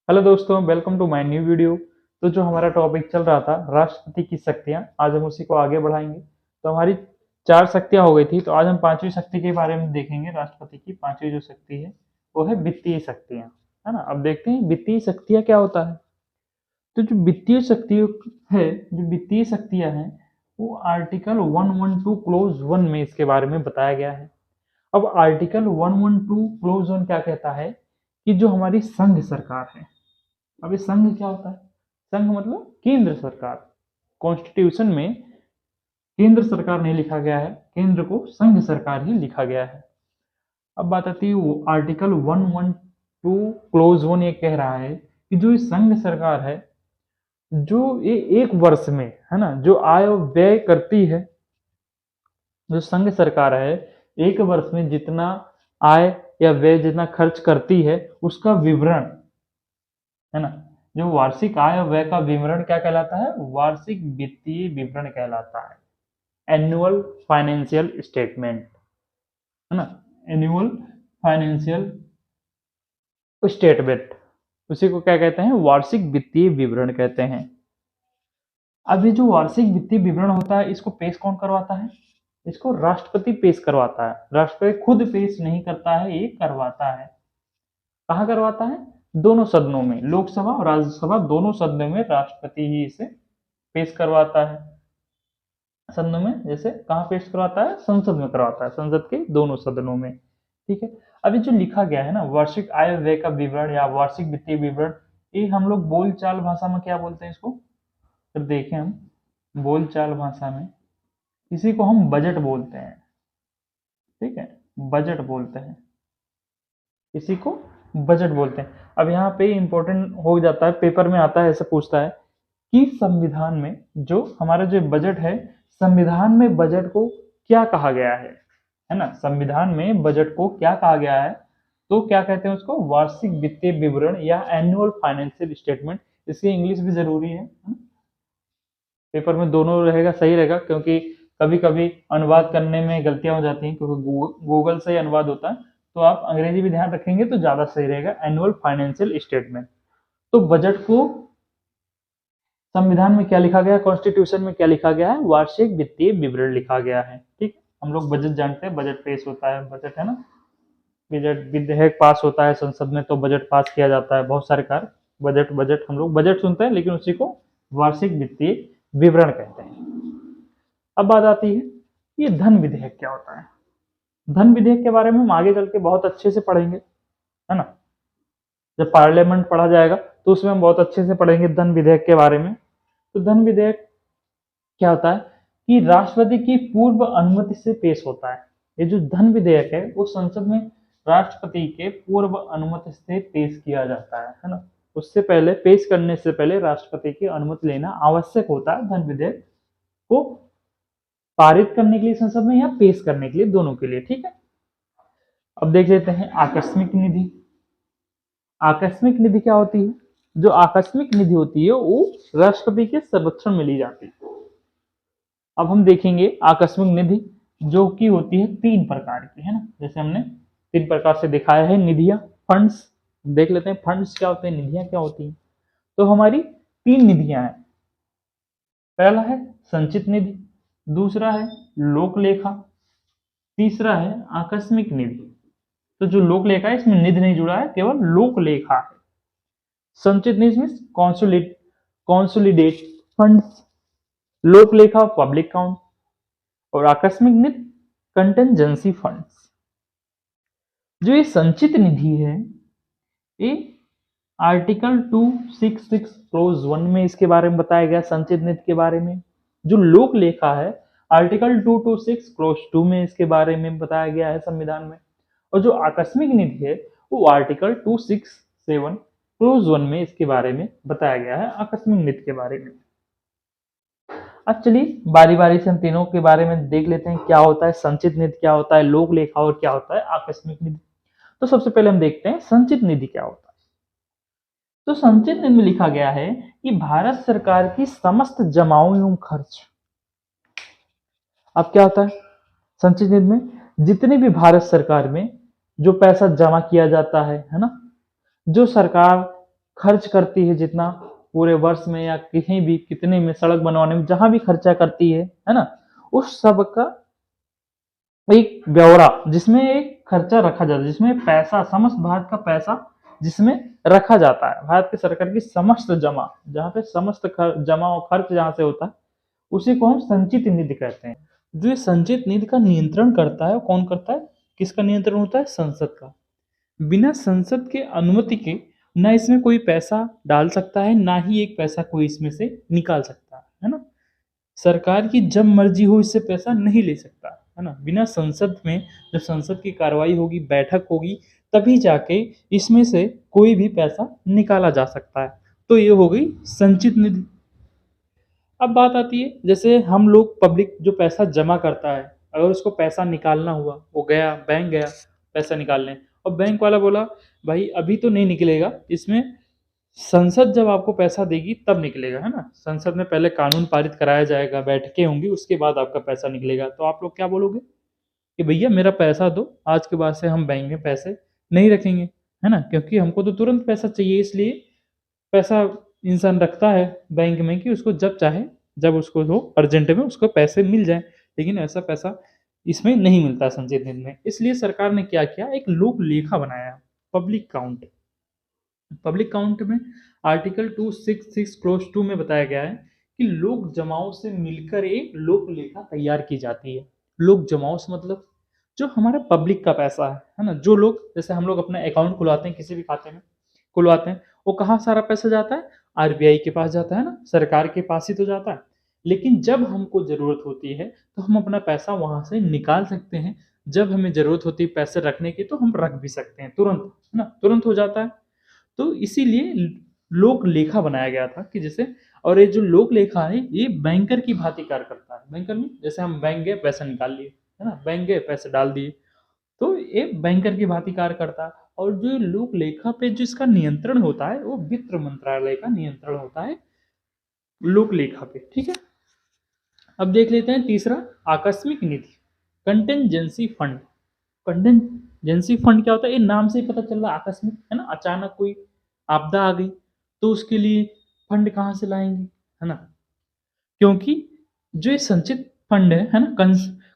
Hello दोस्तों, welcome to my new video. तो जो हमारा टॉपिक चल रहा था राष्ट्रपति की शक्तियां, आज हम उसी को आगे बढ़ाएंगे। तो हमारी चार शक्तियां हो गई थी, तो आज हम पांचवी शक्ति के बारे में देखेंगे। राष्ट्रपति की पांचवी जो शक्ति है वो है वित्तीय शक्तियां, है ना। अब देखते हैं वित्तीय शक्तियां क्या होता है। तो जो वित्तीय शक्तियों है, जो वित्तीय शक्तियां हैं, वो आर्टिकल 112 क्लोज 1 में इसके बारे में बताया गया है। अब आर्टिकल 112 क्लोज 1 क्या कहता है कि जो हमारी संघ सरकार है। अब ये संघ क्या होता है? संघ मतलब केंद्र सरकार। कॉन्स्टिट्यूशन में केंद्र सरकार नहीं लिखा गया है, केंद्र को संघ सरकार ही लिखा गया है। अब बात आती है वो आर्टिकल 112 क्लोज 1 ये कह रहा है कि जो ये संघ सरकार है, जो ये एक वर्ष में, है ना, जो आय और व्यय करती है, जो संघ सरकार है एक वर्ष में जितना आय या व्यय जितना खर्च करती है उसका विवरण, है ना, जो वार्षिक आय और व्यय का विवरण क्या कहलाता है? वार्षिक वित्तीय विवरण कहलाता है। एनुअल फाइनेंशियल स्टेटमेंट, है ना, एनुअल फाइनेंशियल स्टेटमेंट, उसी को क्या कहते हैं? वार्षिक वित्तीय विवरण कहते हैं। अब ये जो वार्षिक वित्तीय विवरण होता है, इसको पेश कौन करवाता है? इसको राष्ट्रपति पेश करवाता है। राष्ट्रपति खुद पेश नहीं करता है, ये करवाता है। कहाँ करवाता है? दोनों सदनों में, लोकसभा और राज्यसभा दोनों सदनों में राष्ट्रपति ही इसे पेश करवाता है। सदनों में, जैसे कहाँ पेश करवाता है? संसद में करवाता है, संसद के दोनों सदनों में। ठीक है। अभी जो लिखा गया है ना, वार्षिक आय व्यय का विवरण या वार्षिक वित्तीय विवरण, ये हम लोग बोलचाल भाषा में क्या बोलते हैं इसको? तो देखें हम बोलचाल भाषा में इसी को हम बजट बोलते हैं। ठीक है, बजट बोलते हैं, इसी को बजट बोलते हैं। अब यहाँ पे इंपॉर्टेंट हो जाता है, पेपर में आता है, ऐसे पूछता है कि संविधान में जो हमारा जो बजट है, संविधान में बजट को क्या कहा गया है ना, संविधान में बजट को क्या कहा गया है? तो क्या कहते हैं उसको? वार्षिक वित्तीय विवरण या एनुअल फाइनेंशियल स्टेटमेंट। इसकी इंग्लिश भी जरूरी है ना? पेपर में दोनों रहेगा, सही रहेगा, क्योंकि कभी कभी अनुवाद करने में गलतियां हो जाती हैं, क्योंकि गूगल से ही अनुवाद होता है। तो आप अंग्रेजी भी ध्यान रखेंगे तो ज्यादा सही रहेगा। Annual financial statement. तो बजट को संविधान में क्या लिखा गया है, कॉन्स्टिट्यूशन में क्या लिखा गया है? वार्षिक वित्तीय विवरण लिखा गया है। ठीक, हम लोग बजट जानते हैं, बजट पेश होता है, बजट, है ना, बजट विधेयक पास होता है संसद में, तो बजट पास किया जाता है, बहुत सारे कार्य। बजट बजट हम लोग बजट सुनते हैं, लेकिन उसी को वार्षिक वित्तीय विवरण कहते हैं। अब बात आती है ये धन विधेयक क्या होता है। धन विधेयक के बारे में हम आगे चल के बहुत अच्छे से पढ़ेंगे, है ना। जब पार्लियामेंट पढ़ा जाएगा तो उसमें हम बहुत अच्छे से पढ़ेंगे धन विधेयक के बारे में। तो धन विधेयक क्या होता है कि राष्ट्रपति की पूर्व अनुमति से पेश होता है। ये जो धन विधेयक है वो संसद में राष्ट्रपति के पूर्व अनुमति से पेश किया जाता है ना। उससे पहले, पेश करने से पहले राष्ट्रपति की अनुमति लेना आवश्यक होता है धन विधेयक को पारित करने के लिए संसद में, या पेश करने के लिए, दोनों के लिए। ठीक है। अब देख लेते हैं आकस्मिक निधि। आकस्मिक निधि क्या होती है? जो आकस्मिक निधि होती है वो राष्ट्रपति के सर्वेक्षण में ली जाती है। अब हम देखेंगे आकस्मिक निधि जो कि होती है तीन प्रकार की, है ना, जैसे हमने तीन प्रकार से दिखाया है। निधियां, फंड्स। देख लेते हैं फंड्स क्या होते हैं, निधियां क्या होती हैं। तो हमारी तीन निधियां हैं। पहला है संचित निधि, दूसरा है लोक लेखा, तीसरा है आकस्मिक निधि। तो जो लोक लेखा है इसमें निधि नहीं जुड़ा है, केवल लोक लेखा है। संचित निधि में कॉन्सोलिडेट फंड्स, लोक लेखा पब्लिक काउंट, और आकस्मिक निधि कंटेंजेंसी फंड्स। जो ये संचित निधि है, ये आर्टिकल 266 क्लोज 1 में इसके बारे में बताया गया, संचित निधि के बारे में। जो लोक लेखा है, आर्टिकल 226 क्लोज 2 में इसके बारे में बताया गया है संविधान में। और जो आकस्मिक निधि है वो आर्टिकल 267 क्लोज 1 में इसके बारे में बताया गया है, आकस्मिक निधि के बारे में। अब चलिए बारी बारी से हम तीनों के बारे में देख लेते हैं, क्या होता है संचित निधि, क्या होता है लोक लेखा, और क्या होता है आकस्मिक निधि। तो सबसे पहले हम देखते हैं संचित निधि क्या होता है। तो संचित निधि में लिखा गया है कि भारत सरकार की समस्त जमाओं एवं खर्च। अब क्या होता है संचित निधि में? जितने भी भारत सरकार में जो पैसा जमा किया जाता है ना, जो सरकार खर्च करती है जितना पूरे वर्ष में या कहीं भी कितने में सड़क बनवाने में जहां भी खर्चा करती है ना, उस सब का एक ब्यौरा जिसमें एक खर्चा रखा जाता है, जिसमें पैसा समस्त भारत का पैसा जिसमें रखा जाता है, भारत की सरकार की समस्त जमा, जहाँ पे समस्त जमा और खर्च जहाँ से होता है उसी को हम संचित निधि कहते हैं। जो ये संचित निधि का नियंत्रण करता है वो कौन करता है, किसका नियंत्रण होता है, संसद का। बिना संसद के अनुमति के ना इसमें कोई पैसा डाल सकता है, ना ही एक पैसा कोई इसमें से निकाल सकता है ना। सरकार की जब मर्जी हो इससे पैसा नहीं ले सकता, है ना। बिना संसद में, जब संसद की कार्रवाई होगी, बैठक होगी, तभी जाके इसमें से कोई भी पैसा निकाला जा सकता है। तो ये हो गई संचित निधि। अब बात आती है, जैसे हम लोग पब्लिक जो पैसा जमा करता है, अगर उसको पैसा निकालना हुआ, वो गया बैंक गया पैसा निकालने, और बैंक वाला बोला भाई अभी तो नहीं निकलेगा, इसमें संसद जब आपको पैसा देगी तब निकलेगा, है ना। संसद में पहले कानून पारित कराया जाएगा, बैठकें होंगी, उसके बाद आपका पैसा निकलेगा। तो आप लोग क्या बोलोगे कि भैया मेरा पैसा दो, आज के बाद से हम बैंक में पैसे नहीं रखेंगे, है ना, क्योंकि हमको तो तुरंत पैसा चाहिए। इसलिए पैसा इंसान रखता है बैंक में कि उसको जब चाहे, जब उसको हो अर्जेंट में उसको पैसे मिल जाए। लेकिन ऐसा पैसा इसमें नहीं मिलता संचित निधि में। इसलिए सरकार ने क्या किया, एक लोक लेखा बनाया, पब्लिक काउंट। पब्लिक काउंट में आर्टिकल 266 क्लोज 2 में बताया गया है कि लोक जमाओं से मिलकर एक लोक लेखा तैयार की जाती है। लोक जमाओं से मतलब जो हमारा पब्लिक का पैसा है ना, जो लोग, जैसे हम लोग अपना अकाउंट खुलवाते हैं, किसी भी खाते में खुलवाते हैं, वो कहाँ सारा पैसा जाता है, आरबीआई के पास जाता है ना, सरकार के पास ही तो जाता है। लेकिन जब हमको जरूरत होती है तो हम अपना पैसा वहां से निकाल सकते हैं। जब हमें जरूरत होती है पैसे रखने की तो हम रख भी सकते हैं तुरंत, है ना, तुरंत हो जाता है। तो इसीलिए लोक लेखा बनाया गया था कि जैसे, और ये जो लोक लेखा है ये बैंकर की भांति कार्य करता है। बैंकर में जैसे हम बैंक गए पैसा निकाल लिए, है ना, बैंक गए पैसे डाल दिए, तो ये बैंकर की भांति कार्य करता है। और जो लोक लेखा पे जिसका नियंत्रण होता है वो वित्त मंत्रालय का नियंत्रण होता है लोक लेखा पे, ठीक है। अब देख लेते हैं तीसरा, आकस्मिक निधि, कंटेंजेंसी फंड। कंटेंजेंसी फंड क्या होता है, ये नाम से ही पता चल रहा है आकस्मिक, है ना, अचानक कोई आपदा आ गई तो उसके लिए फंड कहाँ से लाएंगे, है ना। क्योंकि जो ये संचित फंड है ना,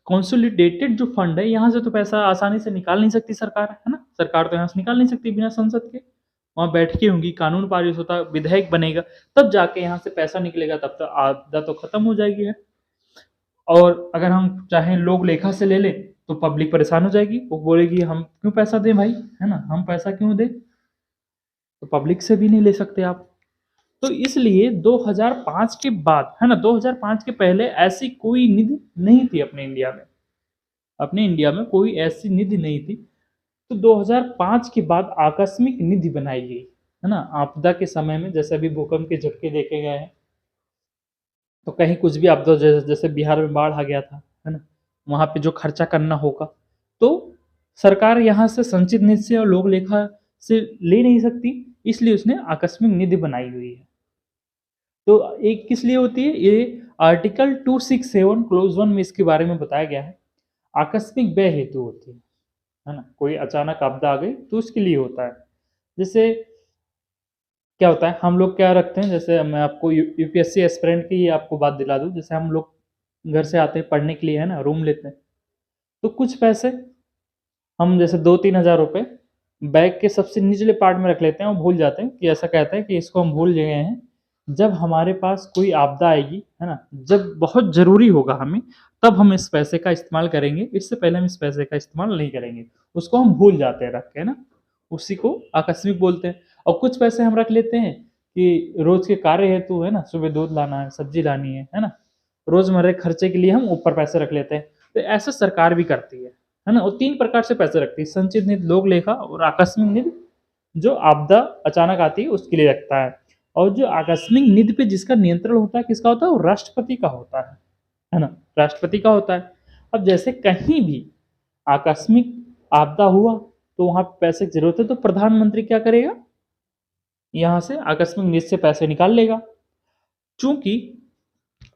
कंसोलिडेटेड जो फंड है, यहाँ से तो पैसा आसानी से निकाल नहीं सकती सरकार, है ना। सरकार तो यहाँ से निकाल नहीं सकती बिना संसद के। वहाँ बैठकें होंगी, कानून पारित होता, विधेयक बनेगा, तब जाके यहाँ से पैसा निकलेगा, तब तक आपदा तो खत्म हो जाएगी है। और अगर हम चाहें लोग लेखा से ले लें तो पब्लिक परेशान हो जाएगी, वो बोलेगी हम क्यों पैसा दें भाई, है ना, हम पैसा क्यों दें। तो पब्लिक से भी नहीं ले सकते आप। तो इसलिए 2005 के बाद, है ना, 2005 के पहले ऐसी कोई निधि नहीं थी अपने इंडिया में। अपने इंडिया में कोई ऐसी निधि नहीं थी। तो 2005 के बाद आकस्मिक निधि बनाई गई, है ना। आपदा के समय में, जैसे अभी भूकंप के झटके देखे गए हैं, तो कहीं कुछ भी आपदा, जैसे बिहार में बाढ़ आ गया था, है ना, वहां पे जो खर्चा करना होगा तो सरकार यहाँ से संचित निधि से और लोक लेखा से ले नहीं सकती, इसलिए उसने आकस्मिक निधि बनाई हुई है। तो एक किस लिए होती है ये, आर्टिकल 267 क्लोज 1 में इसके बारे में बताया गया है। आकस्मिक व्यय हेतु होती है ना, कोई अचानक आपदा आ गई तो उसके लिए होता है। जैसे क्या होता है, हम लोग क्या रखते हैं, जैसे मैं आपको यूपीएससी एस्पिरेंट की आपको बात दिला दूं, जैसे हम लोग घर से आते हैं पढ़ने के लिए, है ना, रूम लेते हैं, तो कुछ पैसे हम जैसे 2-3 हज़ार रुपये बैग के सबसे निचले पार्ट में रख लेते हैं और भूल जाते हैं, कि ऐसा कहते हैं कि इसको हम भूल गए हैं, जब हमारे पास कोई आपदा आएगी, है ना, जब बहुत ज़रूरी होगा हमें, तब हम इस पैसे का इस्तेमाल करेंगे, इससे पहले हम इस पैसे का इस्तेमाल नहीं करेंगे। उसको हम भूल जाते हैं रख के, है ना, उसी को आकस्मिक बोलते हैं। और कुछ पैसे हम रख लेते हैं कि रोज के कार्य हेतु, है ना, सुबह दूध लाना है, सब्जी लानी है ना, रोजमर्रा के खर्चे के लिए हम ऊपर पैसे रख लेते हैं। तो ऐसा सरकार भी करती है ना। वो 3 प्रकार से पैसे रखती है, संचित निधि, लोक लेखा और आकस्मिक निधि, जो आपदा अचानक आती है उसके लिए रखता है। और जो आकस्मिक निधि पे जिसका नियंत्रण होता है, किसका होता है, वो राष्ट्रपति का होता है ना, राष्ट्रपति का होता है। अब जैसे कहीं भी आकस्मिक आपदा हुआ तो वहां पैसे की जरूरत है, तो प्रधानमंत्री क्या करेगा, यहाँ से आकस्मिक निधि से पैसे निकाल लेगा। चूंकि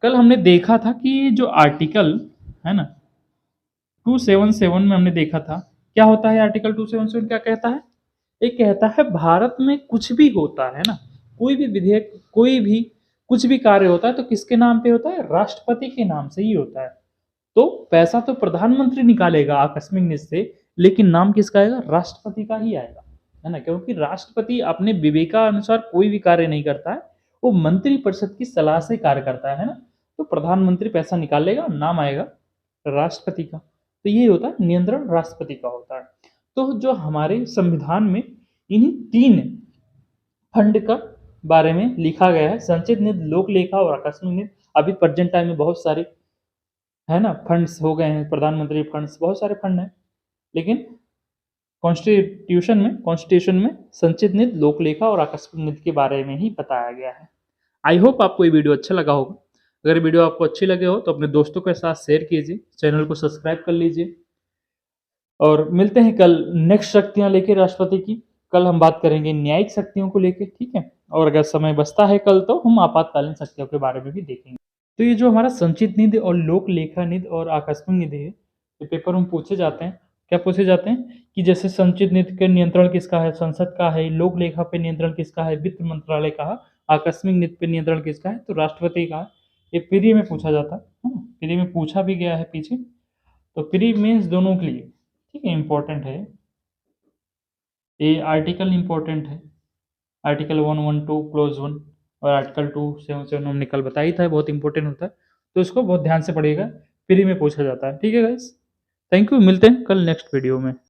कल हमने देखा था कि ये जो आर्टिकल है ना 277 में हमने देखा था, क्या होता है आर्टिकल 277 क्या कहता है, ये कहता है भारत में कुछ भी होता है ना, कोई भी विधेयक, कोई भी कुछ भी कार्य होता है तो किसके नाम पे होता है? राष्ट्रपति के नाम से ही होता है। तो पैसा तो प्रधानमंत्री निकालेगा आकस्मिक निधि से, लेकिन नाम किसका आएगा? राष्ट्रपति का ही आएगा, है ना? क्योंकि राष्ट्रपति अपने विवेकानुसार कोई भी कार्य नहीं करता है, वो मंत्रिपरिषद की सलाह से कार्य करता है ना? तो प्रधानमंत्री पैसा निकालेगा, नाम आएगा राष्ट्रपति का। तो ये होता है नियंत्रण राष्ट्रपति का होता है। तो जो हमारे संविधान में इन्हीं 3 फंड का बारे में लिखा गया है, संचित निधि, लोक लेखा और आकस्मिक निधि। अभी प्रेजेंट टाइम में बहुत सारे, है ना, फंड्स हो गए हैं, प्रधानमंत्री फंड्स, बहुत सारे फंड हैं, लेकिन कॉन्स्टिट्यूशन में संचित निधि, लोक लेखा और आकस्मिक निधि के बारे में ही बताया गया है। आई होप आपको ये वीडियो अच्छा लगा होगा। अगर वीडियो आपको अच्छी लगे हो तो अपने दोस्तों के साथ शेयर कीजिए, चैनल को सब्सक्राइब कर लीजिए, और मिलते हैं कल नेक्स्ट शक्तियां लेके राष्ट्रपति की। कल हम बात करेंगे न्यायिक शक्तियों को लेके, ठीक है? और अगर समय बचता है कल तो हम आपातकालीन शक्तियों के बारे में भी देखेंगे। तो ये जो हमारा संचित निधि और लोक लेखा निधि और आकस्मिक निधि है, ये पेपर में पूछे जाते हैं। क्या पूछे जाते हैं कि जैसे संचित निधि का नियंत्रण किसका है? संसद का है। लोक लेखा पे नियंत्रण किसका है? वित्त मंत्रालय का है। आकस्मिक निधि पे नियंत्रण किसका है? तो राष्ट्रपति का है। ये प्री में पूछा जाता है ना? प्री में पूछा भी गया है पीछे, तो प्री मेंस दोनों के लिए, ठीक है, इंपॉर्टेंट है। ये आर्टिकल इंपॉर्टेंट है, आर्टिकल 112 क्लोज 1 और आर्टिकल 277 हमने कल बताया ही था, बहुत इंपॉर्टेंट होता है, तो इसको बहुत ध्यान से पढ़िएगा, फ्री में पूछा जाता है। ठीक है गाइस, थैंक यू, मिलते हैं कल नेक्स्ट वीडियो में।